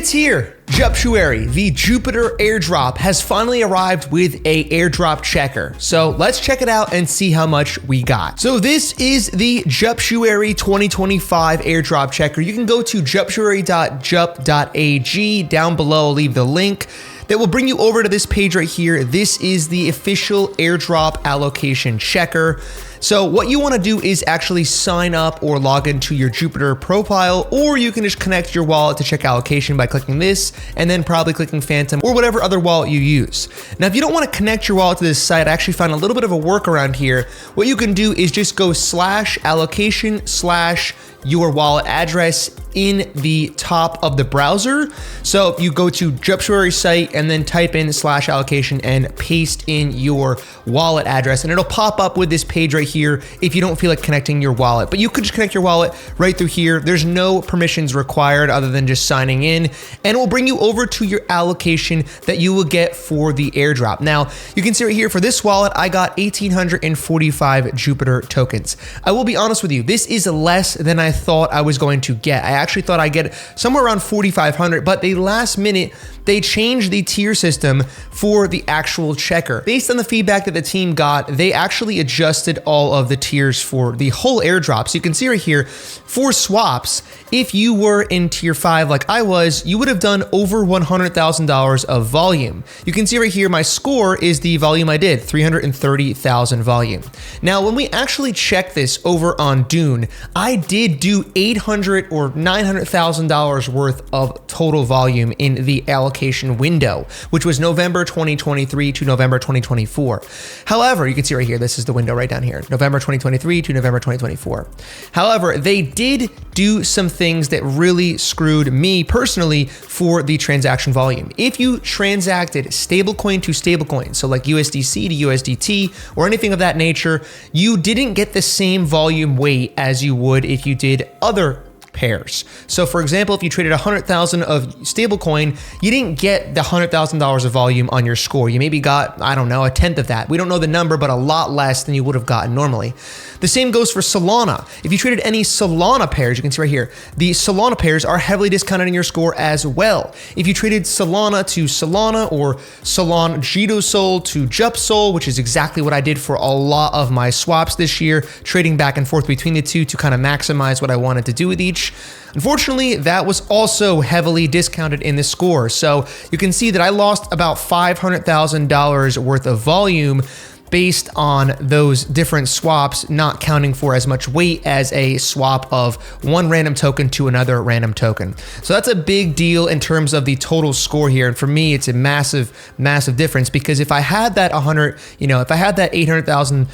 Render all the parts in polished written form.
It's here! Juptuary, the Jupiter airdrop, has finally arrived with a airdrop checker. So let's check it out and see how much we got. So this is the Juptuary 2025 airdrop checker. You can go to juptuary.jup.ag. Down below, I'll leave the link that will bring you over to this page right here. This is the official airdrop allocation checker. So what you want to do is actually sign up or log into your Jupiter profile, or you can just connect your wallet to check allocation by clicking this and then probably clicking Phantom or whatever other wallet you use. Now, if you don't want to connect your wallet to this site, I actually found a little bit of a workaround here. What you can do is just go /allocation/ your wallet address in the top of the browser. So if you go to Juptuary site and then type in /allocation and paste in your wallet address, and it'll pop up with this page right here if you don't feel like connecting your wallet. But you could just connect your wallet right through here. There's no permissions required other than just signing in, and it will bring you over to your allocation that you will get for the airdrop. Now, you can see right here for this wallet, I got 1,845 Jupiter tokens. I will be honest with you, this is less than I thought I was going to get. I actually thought I'd get somewhere around 4,500, but the last minute, they changed the tier system for the actual checker. Based on the feedback that the team got, they actually adjusted all of the tiers for the whole airdrop. So you can see right here, for swaps, if you were in tier 5 like I was, you would have done over $100,000 of volume. You can see right here, my score is the volume I did, 330,000 volume. Now, when we actually check this over on Dune, I did do $800,000 or $900,000 worth of total volume in the allocation window, which was November 2023 to November 2024. However, you can see right here, this is the window right down here, November 2023 to November 2024. However, they did do some things that really screwed me personally for the transaction volume. If you transacted stablecoin to stablecoin, so like USDC to USDT or anything of that nature, you didn't get the same volume weight as you would if you did other pairs. So for example, if you traded 100,000 of stablecoin, you didn't get the $100,000 of volume on your score. You maybe got, I don't know, a tenth of that. We don't know the number, but a lot less than you would have gotten normally. The same goes for Solana. If you traded any Solana pairs, you can see right here, the Solana pairs are heavily discounted in your score as well. If you traded Solana to Solana or Solana JitoSol to JupSol, which is exactly what I did for a lot of my swaps this year, trading back and forth between the two to kind of maximize what I wanted to do with each. Unfortunately, that was also heavily discounted in the score. So you can see that I lost about $500,000 worth of volume based on those different swaps not counting for as much weight as a swap of one random token to another random token. So that's a big deal in terms of the total score here. And for me, it's a massive, massive difference, because if I had that if I had that 800,000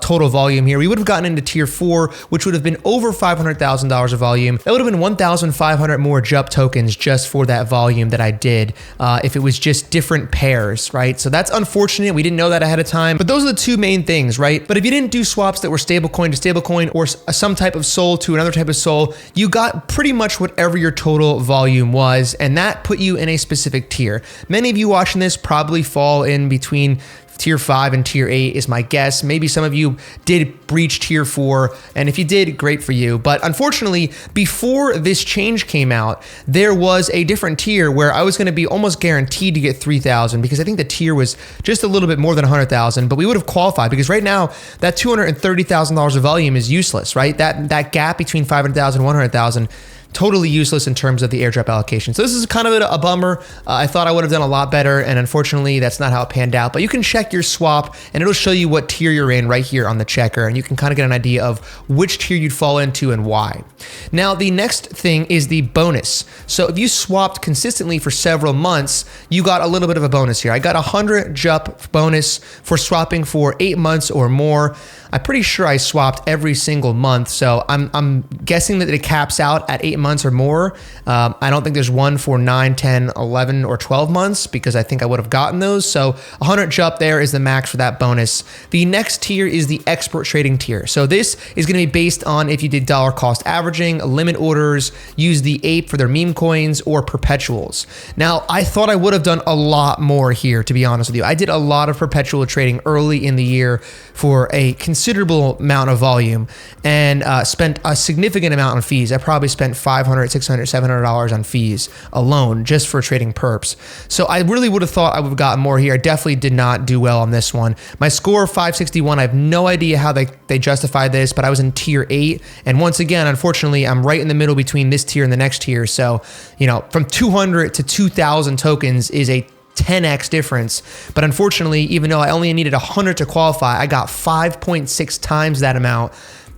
total volume here, we would have gotten into tier 4, which would have been over $500,000 of volume. That would have been 1,500 more JUP tokens just for that volume that I did if it was just different pairs, right? So that's unfortunate. We didn't know that ahead of time, but those are the two main things, right? But if you didn't do swaps that were stablecoin to stablecoin or some type of SOL to another type of SOL, you got pretty much whatever your total volume was, and that put you in a specific tier. Many of you watching this probably fall in between tier 5 and tier 8 is my guess. Maybe some of you did breach tier 4, and if you did, great for you. But unfortunately, before this change came out, there was a different tier where I was going to be almost guaranteed to get 3,000, because I think the tier was just a little bit more than 100,000, but we would have qualified, because right now that $230,000 of volume is useless, right? That gap between 500,000 and 100,000, totally useless in terms of the airdrop allocation. So this is kind of a bummer. I thought I would have done a lot better, and unfortunately that's not how it panned out. But you can check your swap and it'll show you what tier you're in right here on the checker, and you can kind of get an idea of which tier you'd fall into and why. Now, the next thing is the bonus. So if you swapped consistently for several months, you got a little bit of a bonus here. I got 100 JUP bonus for swapping for 8 months or more. I'm pretty sure I swapped every single month, so I'm guessing that it caps out at 8 months or more. I don't think there's one for 9, 10, 11, or 12 months, because I think I would have gotten those. So 100 JUP there is the max for that bonus. The next tier is the expert trading tier. So this is going to be based on if you did dollar cost averaging, limit orders, use the ape for their meme coins, or perpetuals. Now, I thought I would have done a lot more here, to be honest with you. I did a lot of perpetual trading early in the year for a considerable amount of volume and spent a significant amount on fees. I probably spent $500 $500, $600, $700 on fees alone just for trading perps. So I really would have thought I would have gotten more here. I definitely did not do well on this one. My score 561, I have no idea how they justify this, but I was in tier 8. And once again, unfortunately, I'm right in the middle between this tier and the next tier. So, you know, from 200 to 2,000 tokens is a 10x difference. But unfortunately, even though I only needed 100 to qualify, I got 5.6 times that amount.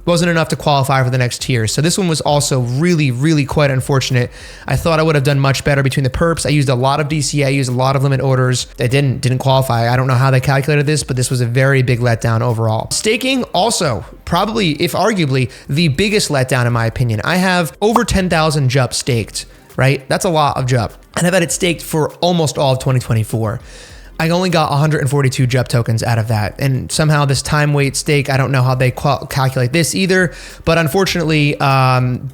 Wasn't enough to qualify for the next tier. So this one was also really, really quite unfortunate. I thought I would have done much better between the perps. I used a lot of DC. I used a lot of limit orders. I didn't qualify. I don't know how they calculated this, but this was a very big letdown overall. Staking also probably, if arguably, the biggest letdown in my opinion. I have over 10,000 JUP staked, right? That's a lot of JUP. And I've had it staked for almost all of 2024. I only got 142 JUP tokens out of that. And somehow this time weight stake, I don't know how they calculate this either. But unfortunately,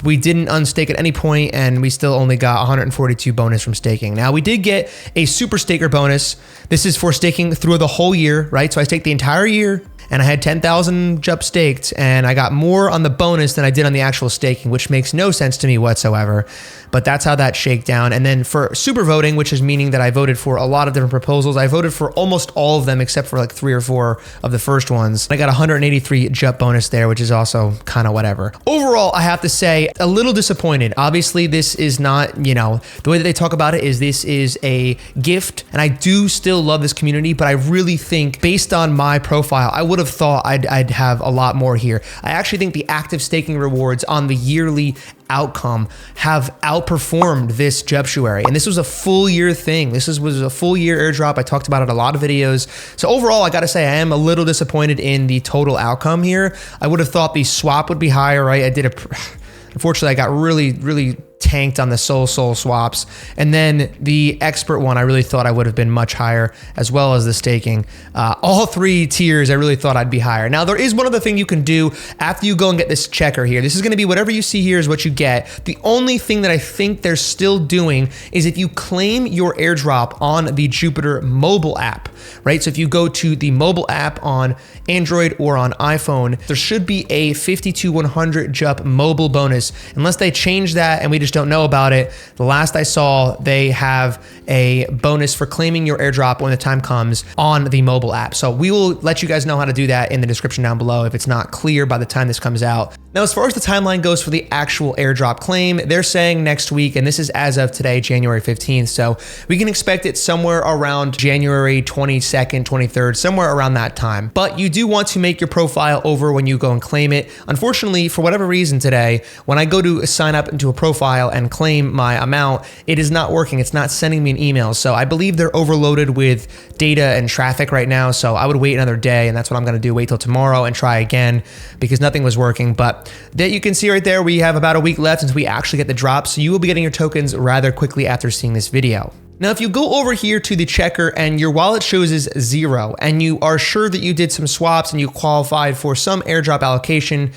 we didn't unstake at any point and we still only got 142 bonus from staking. Now we did get a super staker bonus. This is for staking through the whole year, right? So I staked the entire year and I had 10,000 JUP staked and I got more on the bonus than I did on the actual staking, which makes no sense to me whatsoever. But that's how that shake down. And then for super voting, which is meaning that I voted for a lot of different proposals. I voted for almost all of them except for like 3 or 4 of the first ones. I got 183 JUP bonus there, which is also kind of whatever. Overall, I have to say a little disappointed. Obviously, this is not, you know, the way that they talk about it is this is a gift. And I do still love this community, but I really think based on my profile, I would have thought I'd have a lot more here. I actually think the active staking rewards on the yearly outcome have outperformed this Juptuary. And this was a full year thing. This was a full year airdrop. I talked about it in a lot of videos. So overall, I gotta say, I am a little disappointed in the total outcome here. I would have thought the swap would be higher, right? Unfortunately, I got really tanked on the soul swaps. And then the expert one, I really thought I would have been much higher, as well as the staking. All 3 tiers, I really thought I'd be higher. Now, there is one other thing you can do after you go and get this checker here. This is gonna be whatever you see here is what you get. The only thing that I think they're still doing is if you claim your airdrop on the Jupiter mobile app, right? So if you go to the mobile app on Android or on iPhone, there should be a 52,100 JUP mobile bonus. Unless they change that and we just don't know about it. The last I saw, they have a bonus for claiming your airdrop when the time comes on the mobile app. So we will let you guys know how to do that in the description down below if it's not clear by the time this comes out. Now, as far as the timeline goes for the actual airdrop claim, they're saying next week, and this is as of today, January 15th. So we can expect it somewhere around January 22nd, 23rd, somewhere around that time. But you do want to make your profile over when you go and claim it. Unfortunately, for whatever reason today, when I go to sign up into a profile and claim my amount, it is not working. It's not sending me an email. So I believe they're overloaded with data and traffic right now. So I would wait another day, and that's what I'm going to do. Wait till tomorrow and try again because nothing was working. But that you can see right there, we have about a week left until we actually get the drop. So you will be getting your tokens rather quickly after seeing this video. Now, if you go over here to the checker and your wallet shows is 0 and you are sure that you did some swaps and you qualified for some airdrop allocation,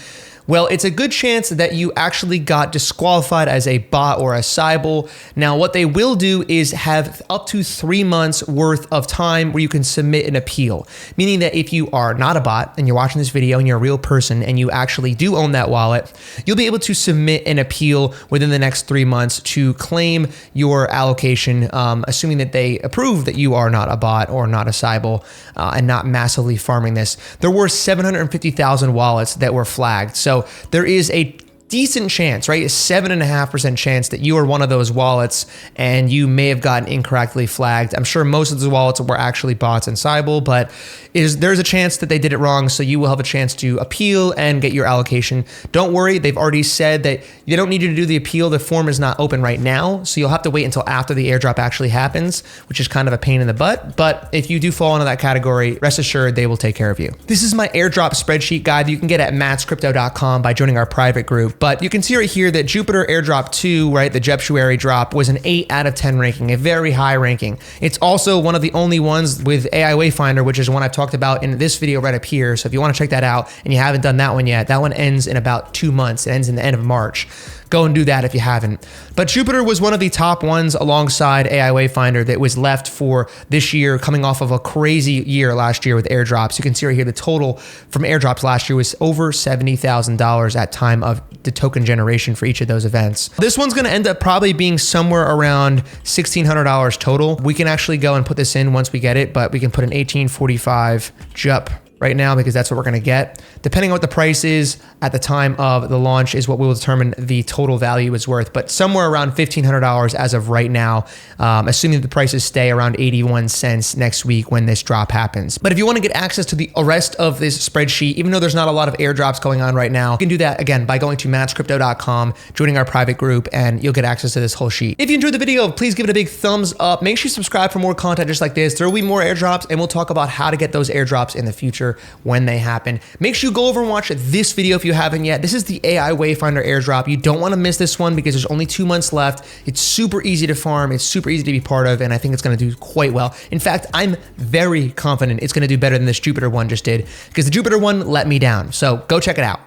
well, it's a good chance that you actually got disqualified as a bot or a Cybele. Now, what they will do is have up to 3 months worth of time where you can submit an appeal, meaning that if you are not a bot and you're watching this video and you're a real person and you actually do own that wallet, you'll be able to submit an appeal within the next 3 months to claim your allocation, assuming that they approve that you are not a bot or not a Cybele and not massively farming this. There were 750,000 wallets that were flagged. So there is a decent chance, right? A 7.5% chance that you are one of those wallets and you may have gotten incorrectly flagged. I'm sure most of the wallets were actually bots and Cybele, but there's a chance that they did it wrong. So you will have a chance to appeal and get your allocation. Don't worry. They've already said that you don't need you to do the appeal. The form is not open right now. So you'll have to wait until after the airdrop actually happens, which is kind of a pain in the butt. But if you do fall into that category, rest assured they will take care of you. This is my airdrop spreadsheet guide that you can get at mattscrypto.com by joining our private group. But you can see right here that Jupiter Airdrop 2, right, the Juptuary drop, was an 8 out of 10 ranking, a very high ranking. It's also one of the only ones with AI Wayfinder, which is one I've talked about in this video right up here. So if you want to check that out and you haven't done that one yet, that one ends in about 2 months. It ends in the end of March. Go and do that if you haven't. But Jupiter was one of the top ones alongside AI Wayfinder that was left for this year, coming off of a crazy year last year with airdrops. You can see right here the total from airdrops last year was over $70,000 at time of the token generation for each of those events. This one's gonna end up probably being somewhere around $1,600 total. We can actually go and put this in once we get it, but we can put an 1845 JUP right now because that's what we're gonna get. Depending on what the price is at the time of the launch is what will determine the total value is worth, but somewhere around $1,500 as of right now, assuming that the prices stay around 81 cents next week when this drop happens. But if you wanna get access to the rest of this spreadsheet, even though there's not a lot of airdrops going on right now, you can do that again by going to mattscrypto.com, joining our private group, and you'll get access to this whole sheet. If you enjoyed the video, please give it a big thumbs up. Make sure you subscribe for more content just like this. There will be more airdrops, and we'll talk about how to get those airdrops in the future when they happen. Make sure you go over and watch this video if you haven't yet. This is the AI Wayfinder airdrop. You don't want to miss this one because there's only 2 months left. It's super easy to farm. It's super easy to be part of, and I think it's going to do quite well. In fact, I'm very confident it's going to do better than this Jupiter one just did because the Jupiter one let me down. So go check it out.